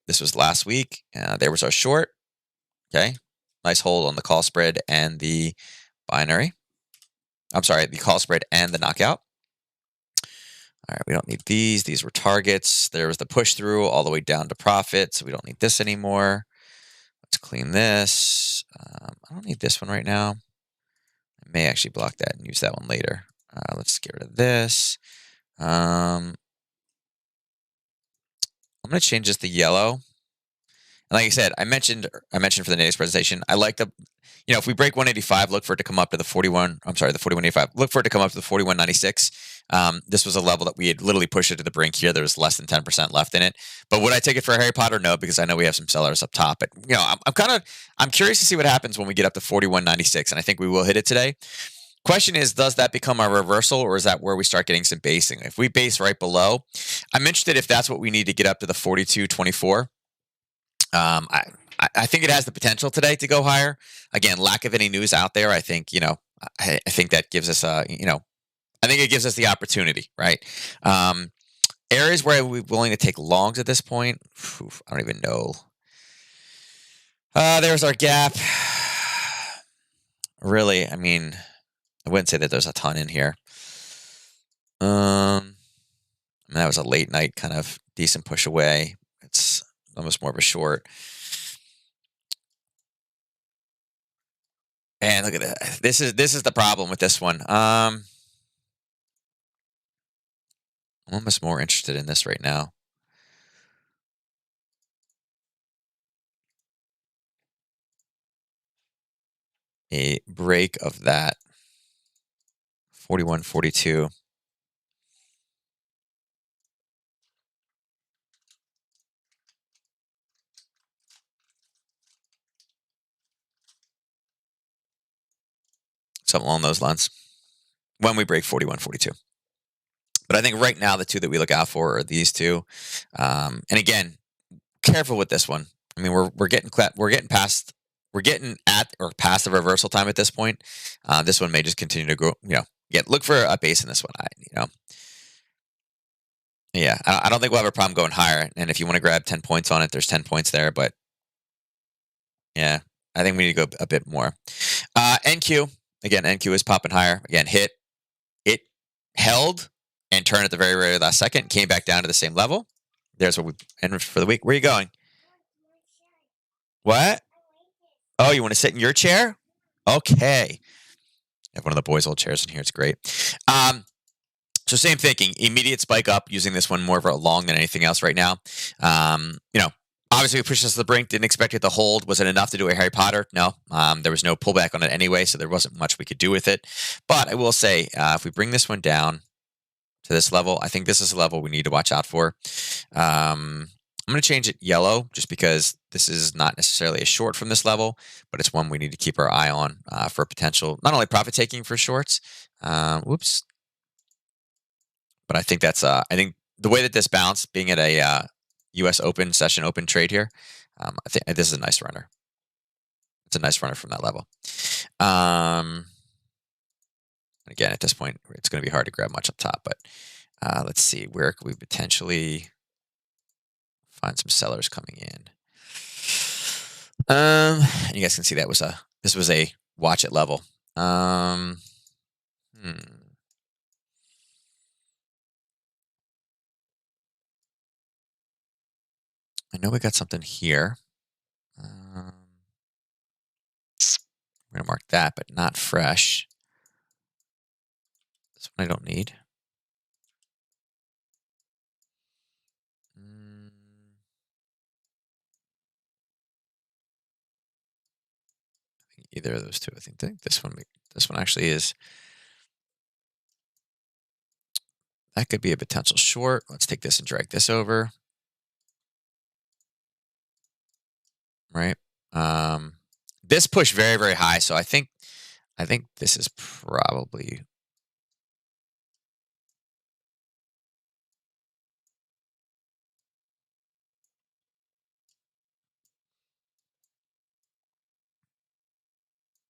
This was last week. There was our short. Okay, nice hold on the call spread and the binary. I'm sorry, the call spread and the knockout. All right, we don't need these. These were targets. There was the push through all the way down to profit, so we don't need this anymore. Let's clean this. I don't need this one right now. I may actually block that and use that one later. Let's get rid of this. I'm going to change this to yellow. And like I said, I mentioned for the Natives presentation, I like the, if we break 185, look for it to come up to the 4185. Look for it to come up to the 4196. This was a level that we had literally pushed it to the brink here. There was less than 10% left in it. But would I take it for Harry Potter? No, because I know we have some sellers up top. But, I'm curious to see what happens when we get up to 4196. And I think we will hit it today. Question is, does that become our reversal, or is that where we start getting some basing? If we base right below, I'm interested if that's what we need to get up to the 4224. I think it has the potential today to go higher. Again, lack of any news out there. I think, I think that gives us I think it gives us the opportunity, right? Areas where we're willing to take longs at this point, I don't even know. There's our gap. Really, I mean, I wouldn't say that there's a ton in here. That was a late night kind of decent push away. It's almost more of a short. And look at that. This is the problem with this one. I'm almost more interested in this right now. A break of that 41.42. Something along those lines. When we break 41.42. But I think right now the two that we look out for are these two. And again, careful with this one. I mean, we're getting past the reversal time at this point. This one may just continue to grow. Look for a base in this one. Yeah, I don't think we'll have a problem going higher. And if you want to grab 10 points on it, there's 10 points there. But yeah, I think we need to go a bit more. NQ, again, NQ is popping higher. Again, hit. It held and turned at the very, very last second. Came back down to the same level. There's what we ended for the week. Where are you going? What? Oh, you want to sit in your chair? Okay. I have one of the boys' old chairs in here. It's great. So same thinking. Immediate spike up using this one more of a long than anything else right now. Obviously we pushed us to the brink. Didn't expect it to hold. Was it enough to do a Harry Potter? No. There was no pullback on it anyway, so there wasn't much we could do with it. But I will say, if we bring this one down to this level, I think this is a level we need to watch out for. I'm going to change it yellow just because this is not necessarily a short from this level, but it's one we need to keep our eye on for potential, not only profit taking for shorts. Whoops. But I think that's, I think the way that this bounced, being at a US Open session open trade here, I think this is a nice runner. It's a nice runner from that level. Again, at this point, it's going to be hard to grab much up top, but let's see, where could we potentially find some sellers coming in? And you guys can see this was a watch it level. I know we got something here. We're gonna mark that, but not fresh. This one I don't need. Either of those two. I think this one actually is. That could be a potential short. Let's take this and drag this over. Right. This pushed very, very high, so I think this is probably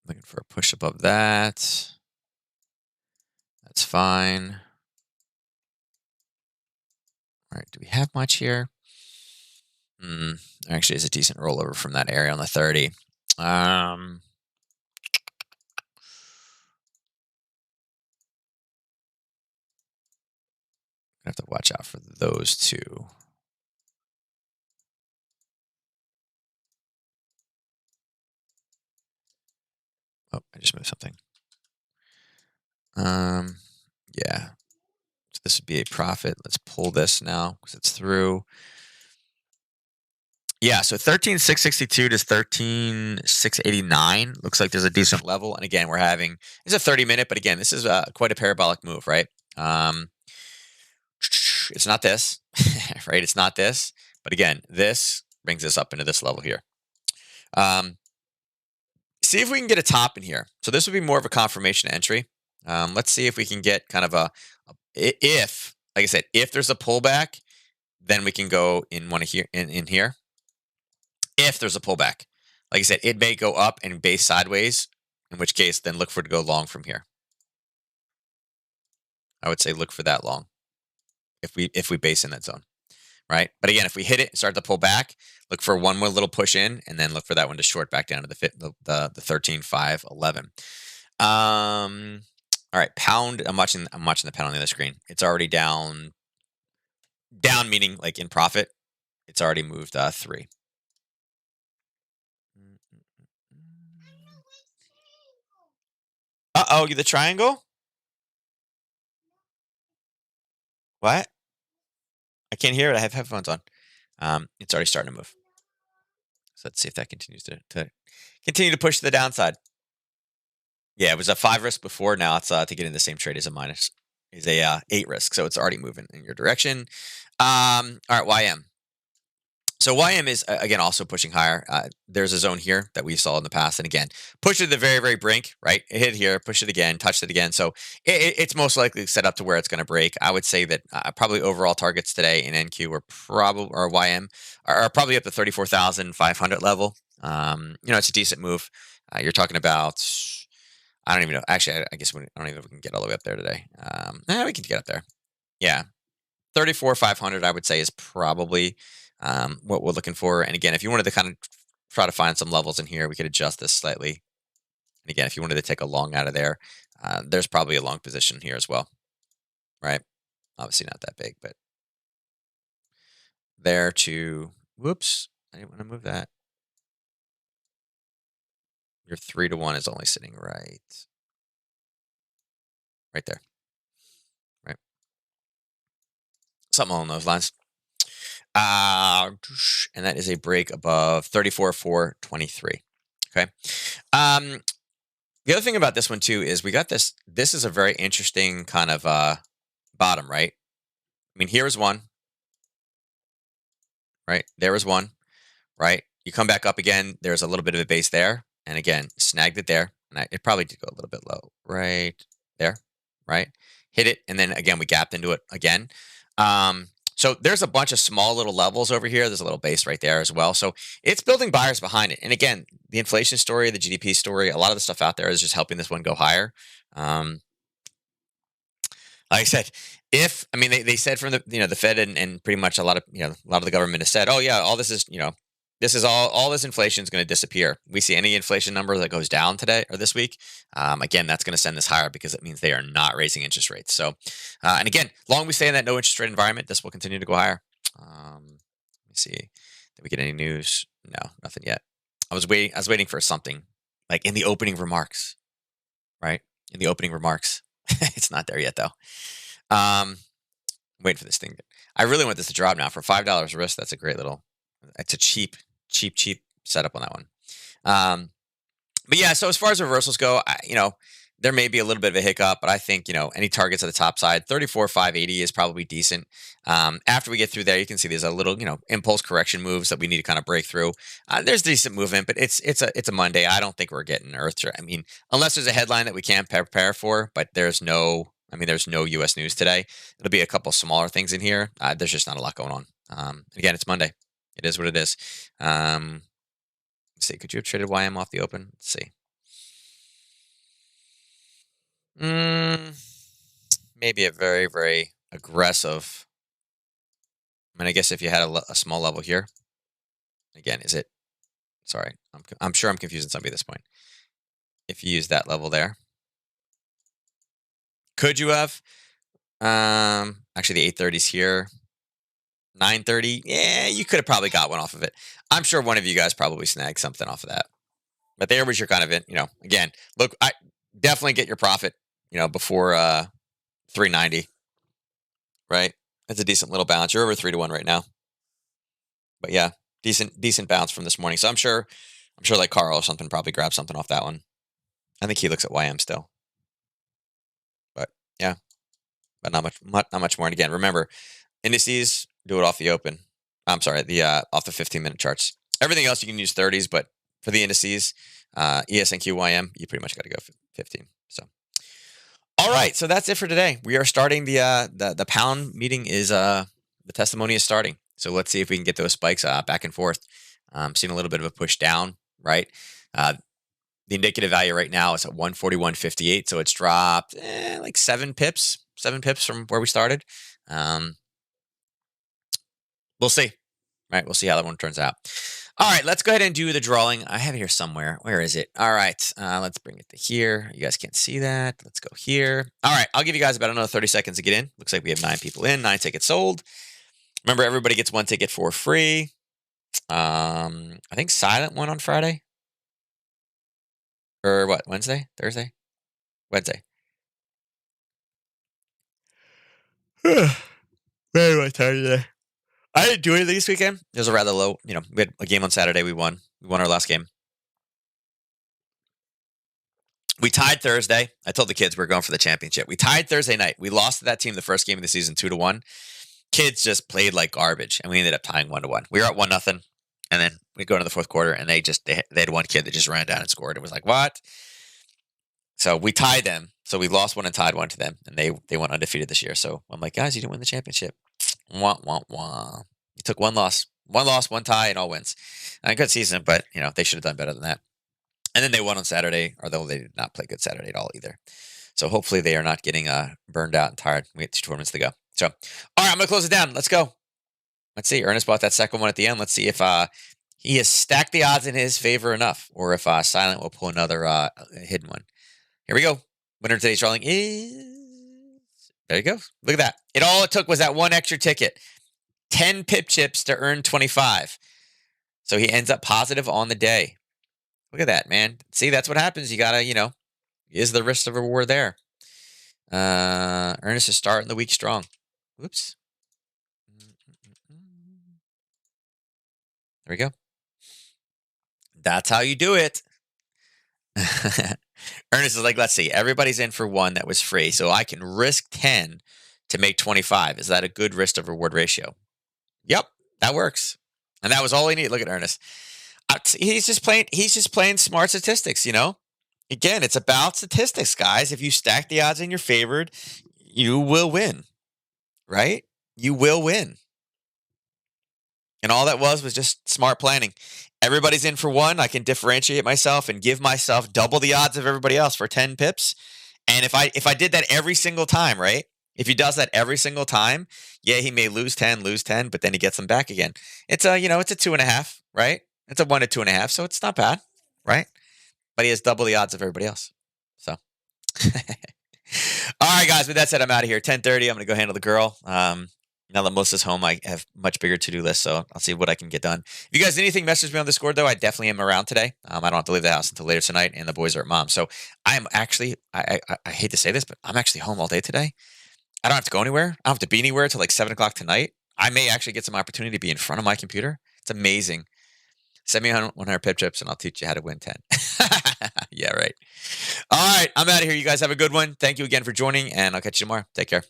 looking for a push above that. That's fine. All right, do we have much here? Actually, it's a decent rollover from that area on the 30. Um, I have to watch out for those two. Oh, I just moved something. Yeah. So this would be a profit. Let's pull this now because it's through. Yeah, so 13,662 to 13,689 looks like there's a decent level. And again, it's a 30-minute, but again, this is quite a parabolic move, right? It's not this, right? It's not this, but again, this brings us up into this level here. See if we can get a top in here. So this would be more of a confirmation entry. Let's see if we can get kind of if, like I said, if there's a pullback, then we can go in one here in here. If there's a pullback, like I said, it may go up and base sideways, in which case then look for it to go long from here. I would say look for that long if we base in that zone, right? But again, if we hit it and start to pull back, look for one more little push in, and then look for that one to short back down to the 13,511. All right, pound. I'm watching the pound on the other screen. It's already down. Down meaning like in profit. It's already moved 3. Uh-oh, the triangle? What? I can't hear it. I have headphones on. It's already starting to move. So let's see if that continues to continue to push to the downside. Yeah, it was a 5 risk before. Now it's to get in the same trade as a 8 risk. So it's already moving in your direction. All right, YM. So YM is again also pushing higher. There's a zone here that we saw in the past, and again, push it to the very, very brink. Right, it hit here, push it again, touched it again. So it's most likely set up to where it's going to break. I would say that probably overall targets today in NQ or YM are probably up to 34,500 level. It's a decent move. You're talking about. I don't even know. Actually, I guess I don't even know if we can get all the way up there today. We can get up there. Yeah, 34,500, I would say, is probably what we're looking for. And again, if you wanted to kind of try to find some levels in here, we could adjust this slightly. And again, if you wanted to take a long out of there, there's probably a long position here as well, right? Obviously not that big, but there to, whoops, I didn't want to move that. Your 3-to-1 is only sitting right there, right? Something along those lines. And that is a break above 34,423. Okay. The other thing about this one too is we got this. This is a very interesting kind of bottom, right? I mean, here is one, right? There is one, right? You come back up again. There's a little bit of a base there, and again, snagged it there, and it probably did go a little bit low, right there, right? Hit it, and then again we gapped into it again. So there's a bunch of small little levels over here. There's a little base right there as well. So it's building buyers behind it. And again, the inflation story, the GDP story, a lot of the stuff out there is just helping this one go higher. Like I said, they said from the Fed and pretty much a lot of the government has said, oh yeah, all this is this is all this inflation is going to disappear. We see any inflation number that goes down today or this week, again, that's going to send this higher because it means they are not raising interest rates. So, and again, long we stay in that no interest rate environment, this will continue to go higher. Let me see, did we get any news? No, nothing yet. I was waiting for something like in the opening remarks, right? In the opening remarks, it's not there yet though. Waiting for this thing. I really want this to drop now for $5 risk. That's a great little. It's a cheap setup on that one. But yeah, so as far as reversals go, there may be a little bit of a hiccup, but I think any targets at the top side, 34,580 is probably decent. After we get through there, you can see there's a little impulse correction moves that we need to kind of break through. There's decent movement, but it's a Monday. I don't think we're getting earthed. I mean, unless there's a headline that we can't prepare for, but there's no U.S. news today. It'll be a couple smaller things in here. There's just not a lot going on. Again, it's Monday. It is what it is. Let's see. Could you have traded YM off the open? Let's see. Maybe a very, very aggressive. I mean, I guess if you had a small level here, again, is it Sorry, I'm sure I'm confusing somebody at this point. If you use that level there, could you have? Actually, the 830's here. 930. Yeah, you could have probably got one off of it. I'm sure one of you guys probably snagged something off of that. But there was your kind of it. Again, look, I definitely get your profit. Before 390. Right, that's a decent little bounce. You're over 3-1 right now. But yeah, decent bounce from this morning. So I'm sure like Carl or something probably grabbed something off that one. I think he looks at YM still. But yeah, but not much more. And again, remember, indices, do it off the open. I'm sorry, the off the 15-minute charts. Everything else you can use 30s, but for the indices, ESNQ, YM, you pretty much got to go 15. So, all right, so that's it for today. We are starting the pound meeting is the testimony is starting. So let's see if we can get those spikes back and forth. Seeing a little bit of a push down, right? The indicative value right now is at 141.58, so it's dropped like 7 pips from where we started. We'll see. Right, we'll see how that one turns out. All right, let's go ahead and do the drawing. I have it here somewhere. Where is it? All right, let's bring it to here. You guys can't see that. Let's go here. All right, I'll give you guys about another 30 seconds to get in. Looks like we have 9 people in, 9 tickets sold. Remember, everybody gets 1 ticket for free. I think Silent won on Friday. Or what, Wednesday? Thursday? Wednesday. Very much tired today. I didn't do anything this weekend. It was a rather low, we had a game on Saturday. We won. We won our last game. We tied Thursday. I told the kids we were going for the championship. We tied Thursday night. We lost to that team the first game of the season 2-1. Kids just played like garbage, and we ended up tying 1-1. We were at 1-0, and then we go into the fourth quarter, and they had one kid that just ran down and scored. It was like, what? So we tied them. So we lost one and tied one to them, and they went undefeated this year. So I'm like, guys, you didn't win the championship. Wah, wah, wah. You took 1 loss. 1 loss, 1 tie, and all wins. A good season, but, they should have done better than that. And then they won on Saturday, although they did not play good Saturday at all either. So hopefully they are not getting burned out and tired. We have 2 tournaments to go. So, all right, I'm going to close it down. Let's go. Let's see. Ernest bought that second one at the end. Let's see if he has stacked the odds in his favor enough, or if Silent will pull another hidden one. Here we go. Winner of today's drawing is... There you go. Look at that. All it took was that 1 extra ticket. 10 pip chips to earn 25. So he ends up positive on the day. Look at that, man. See, that's what happens. You got to, is the risk of reward there. Ernest is starting the week strong. Whoops. There we go. That's how you do it. Ernest is like, let's see. Everybody's in for 1 that was free. So I can risk 10 to make 25. Is that a good risk of reward ratio? Yep, that works. And that was all he needed. Look at Ernest. He's just playing smart statistics, Again, it's about statistics, guys. If you stack the odds in your favor, you will win. Right? You will win. And all that was just smart planning. Everybody's in for 1. I can differentiate myself and give myself double the odds of everybody else for 10 pips. And if I did that every single time, right? If he does that every single time, yeah, he may lose 10, but then he gets them back again. It's a, it's a 2.5, right? It's a 1 to 2.5, so it's not bad, right? But he has double the odds of everybody else. So, all right, guys. With that said, I'm out of here. 10:30. I'm gonna go handle the girl. Now that Melissa's home, I have much bigger to-do list, so I'll see what I can get done. If you guys need anything, message me on Discord, though. I definitely am around today. I don't have to leave the house until later tonight, and the boys are at mom. So I'm actually, I hate to say this, but I'm actually home all day today. I don't have to go anywhere. I don't have to be anywhere till like 7 o'clock tonight. I may actually get some opportunity to be in front of my computer. It's amazing. Send me 100 pip chips, and I'll teach you how to win 10. Yeah, right. All right, I'm out of here. You guys have a good one. Thank you again for joining, and I'll catch you tomorrow. Take care.